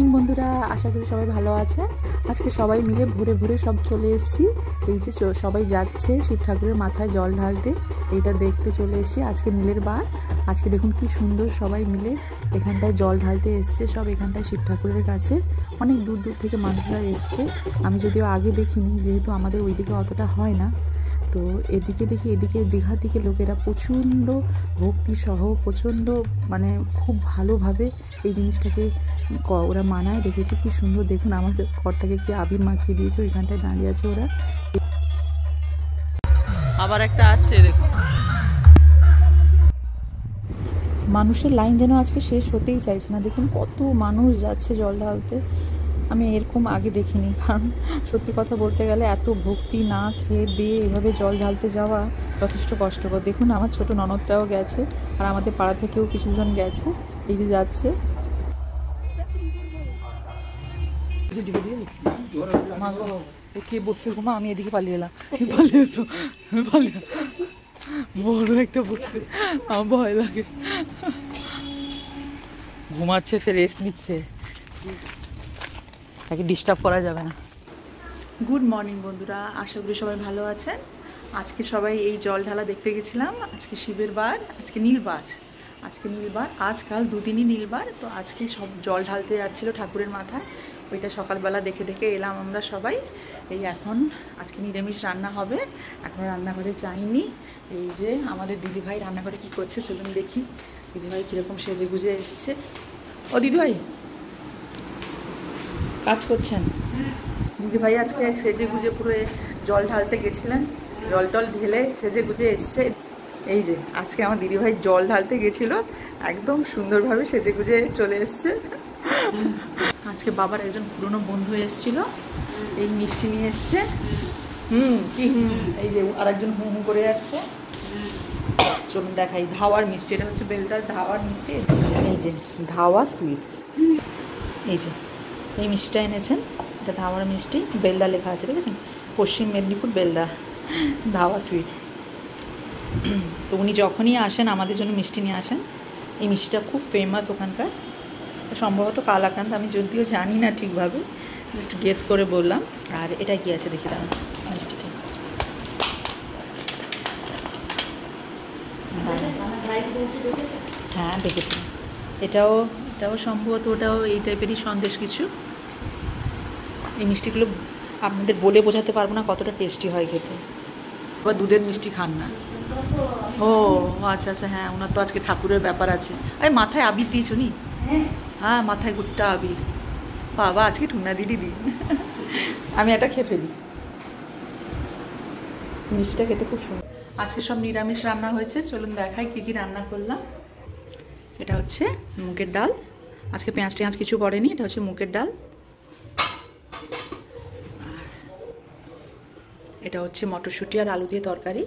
Morning বন্ধুরা, আশা করি সবাই ভালো আছে। আজকে সবাই মিলে ভোরে ভোরে সব চলে এসেছি। এই যে সবাই যাচ্ছে শিব ঠাকুরের মাথায় জল ঢালতে, এইটা দেখতে চলে এসেছি। আজকে নীলের বার। আজকে দেখুন কি সুন্দর সবাই মিলে এখানটায় জল ঢালতে এসছে। সব এখানটায় শিব ঠাকুরের কাছে অনেক দূর দূর থেকে মানুষরা এসছে। আমি যদিও আগে দেখিনি, যেহেতু আমাদের ওইদিকে অতটা হয় না। তো এদিকে দেখি, এদিকে দীঘার দিকে লোকেরা প্রচণ্ড ভক্তিসহ, প্রচণ্ড মানে খুব ভালোভাবে এই জিনিসটাকে ওরা মানায়। দেখেছি কি সুন্দর। দেখুন আমার কর্তাকে কি আবির মাখিয়ে দিয়েছে, ওইখানটায় দাঁড়িয়ে আছে ওরা। আবার একটা আসছে, দেখুন মানুষের লাইন যেন আজকে শেষ হতেই চাইছে না। দেখুন কত মানুষ যাচ্ছে জল ঢালতে। আমি এরকম আগে দেখিনি, কারণ সত্যি কথা বলতে গেলে এত ভক্তি না খেয়ে দিয়ে এভাবে জল ঢালতে যাওয়া যথেষ্ট কষ্টকর। দেখুন আমার ছোট ননদটাও গেছে, আর আমাদের পাড়া থেকেও কিছুজন গেছে। এই যে যাচ্ছে, কে বসে ঘুমা, আমি এদিকে পালিয়ে এলাম। বড় একটা বসে, আমার ভয় লাগে। ঘুমাচ্ছে, ফের রেস্ট নিচ্ছে, তাকে ডিস্টার্ব করা যাবে না। গুড মর্নিং বন্ধুরা, আশা করি সবাই ভালো আছেন। আজকে সবাই এই জল ঢালা দেখতে গেছিলাম। আজকে শিবের বার, আজকে নীলবার। আজকাল দুদিনই নীলবার। তো আজকে সব জল ঢালতে যাচ্ছিলো ঠাকুরের মাথায়। ওইটা সকালবেলা দেখে দেখে এলাম আমরা সবাই। এই এখন আজকে নিরামিষ রান্না হবে, এখনও রান্নাঘরে যাইনি। এই যে আমাদের দিদিভাই রান্নাঘরে কি করছে চলুন দেখি। দিদিভাই কীরকম সেজে গুজে এসছে। ও দিদিভাই কাজ করছেন? দিদিভাই আজকে সেজে গুজে পুরো জল ঢালতে গেছিলেন, জল টল ঢেলে সেজে গুজে এসছে। এই যে আজকে আমার দিদিভাই জল ঢালতে গেছিল, একদম সুন্দরভাবে সেজে গুজে চলে এসছে। আজকে বাবার একজন পুরনো বন্ধু এসেছিল, এই মিষ্টি নিয়ে এসছে। কি এই যে আরেকজন হুম করে যাচ্ছে। চলুন দেখাই। ধাওয়ার মিষ্টি, এটা হচ্ছে বেলদার ধাওয়ার মিষ্টি। এই যে ধাওয়া সুইটস, এই যে এই মিষ্টিটা এনেছেন, এটা ধাওয়ার মিষ্টি। বেলদা লেখা আছে, দেখেছেন? পশ্চিম মেদিনীপুর বেলদা ধাওয়া সুইটস। তো উনি যখনই আসেন আমাদের জন্য মিষ্টি নিয়ে আসেন। এই মিষ্টিটা খুব ফেমাস ওখানকার, সম্ভবত কালাকান্দ, আমি যদিও জানি না ঠিকভাবে, জাস্ট গেস করে বললাম। আর এটা কি আছে দেখি দাঁড়ান মিষ্টিটা। হ্যাঁ দেখেছি, এটাও সম্ভবত ওটাও এই টাইপেরই সন্দেশ কিছু। এই মিষ্টিগুলো আপনাদের বলে বোঝাতে পারবো না কতটা টেস্টি হয় খেতে। আবার দুধের মিষ্টি খান না? ও আচ্ছা আচ্ছা, হ্যাঁ ওনার তো আজকে ঠাকুরের ব্যাপার আছে। আরে মাথায় আবির দিয়েছো নি? হ্যাঁ মাথায় গুট্টা আবির। বাবা আজকে টুনা দিদি দিন। আমি এটা খেয়ে ফেলি। মিষ্টিটা খেতে খুব সুন্দর। আজকে সব নিরামিষ রান্না হয়েছে, চলুন দেখাই কী কী রান্না করলাম। এটা হচ্ছে মুগের ডাল, আজকে পেঁয়াজ টেঁয়াজ কিছু পড়েনি। এটা হচ্ছে মুগের ডাল। আর এটা হচ্ছে মটরশুঁটি আর আলু দিয়ে তরকারি।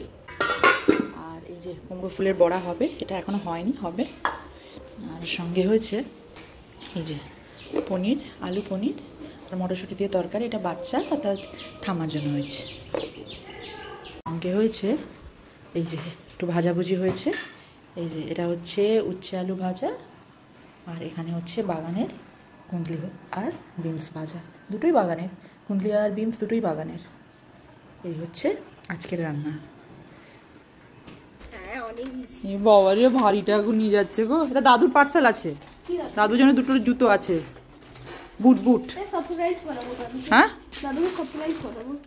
আর এই যে কুমড়ো ফুলের বড়া হবে, এটা এখনও হয়নি, হবে। আর সঙ্গে হয়েছে এই যে পনির, আলু পনির আর মটরশুঁটি দিয়ে তরকারি। এটা বাচ্চা আর তার ঠামার জন্য হয়েছে। সঙ্গে হয়েছে এই যে একটু ভাজাভুজি হয়েছে। এই যে এটা হচ্ছে উচ্ছে আলু ভাজা, আর এখানে হচ্ছে বাগানের কুঁদলি আর বিনস ভাজা। দুটোই বাগানের, কুঁদলি আর বিনস দুটোই বাগানের। এই হচ্ছে আজকের রান্না। বাবা রে, ভারীটা নিয়ে যাচ্ছে গো। এটা দাদুর পার্সেল আছে, দাদুর জন্য দুটো জুতো আছে, বুট বুট। হ্যাঁ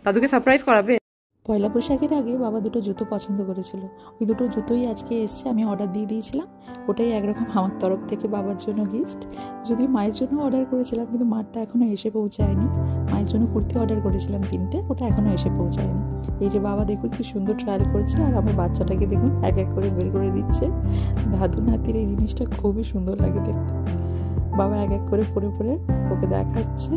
দাদুকে সারপ্রাইজ করাবে। পয়লা বৈশাখের আগে বাবা দুটো জুতো পছন্দ করেছিল, ওই দুটো জুতোই আজকে এসছে। আমি অর্ডার দিয়ে দিয়েছিলাম, ওটাই একরকম আমার তরফ থেকে বাবার জন্য গিফট। যদিও মায়ের জন্য অর্ডার করেছিলাম, কিন্তু মারটা এখনও এসে পৌঁছায়নি। মায়ের জন্য কুর্তি অর্ডার করেছিলাম 3টে, ওটা এখনও এসে পৌঁছায়নি। এই যে বাবা দেখুন কি সুন্দর ট্রায়াল করছে, আর আমার বাচ্চাটাকে দেখুন এক এক করে বের করে দিচ্ছে। দাদু নাতির এই জিনিসটা খুবই সুন্দর লাগে দেখতে। বাবা এক এক করে পরে পরে ওকে দেখাচ্ছে।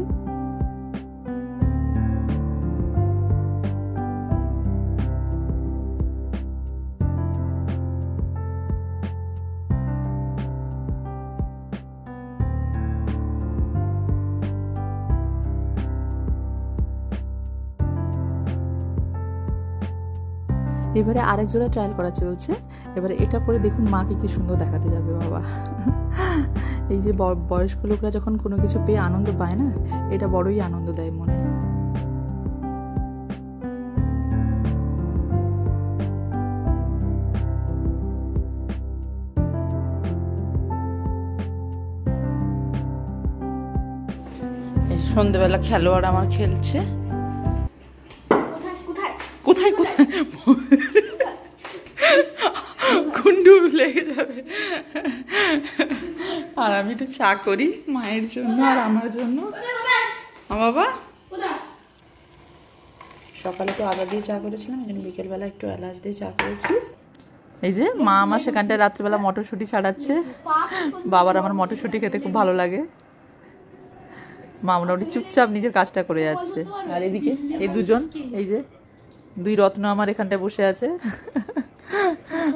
এবারে আরেক জোড়া ট্রায়াল করা চলছে। এবারে এটা পরে দেখুন মাকে কি সুন্দর দেখাতে যাবে বাবা। এই যে বয়স্ক লোকরা যখন কোনো কিছু পেয়ে আনন্দ পায় না, এটা বড়ই আনন্দ দেয় মনে। সন্ধ্যেবেলা খেলোয়াড় আমার খেলছে। কোথায় কোথায় কুন্ডু লেগে যাবে। আর আমি একটু চা করি মায়ের জন্য আর আমার জন্য। বাবা সকালে তো আদা দিয়ে চা করেছিলাম, এই জন্য বিকেলবেলা একটু এলাচ দিয়ে চা করেছি। এই যে মা আমার সেখানটায় রাত্রিবেলা মটরশুঁটি ছাড়াচ্ছে। বাবার আমার মটরশুঁটি খেতে খুব ভালো লাগে। মা মোটামুটি চুপচাপ নিজের কাজটা করে যাচ্ছে। আর এদিকে এই দুজন, এই যে দুই রত্ন আমার এখানটায় বসে আছে।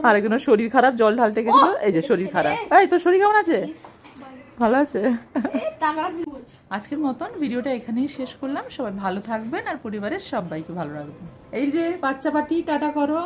আরেকজনের শরীর খারাপ, জল ঢালতে গেছিল। এই যে শরীর খারাপ। এই তোর শরীর কেমন আছে? ভালো আছে। আজকের মতন ভিডিওটা এখানেই শেষ করলাম। সবাই ভালো থাকবেন আর পরিবারের সবাইকে ভালো রাখবেন। এই যে বাচ্চা পাটি টাটা করো।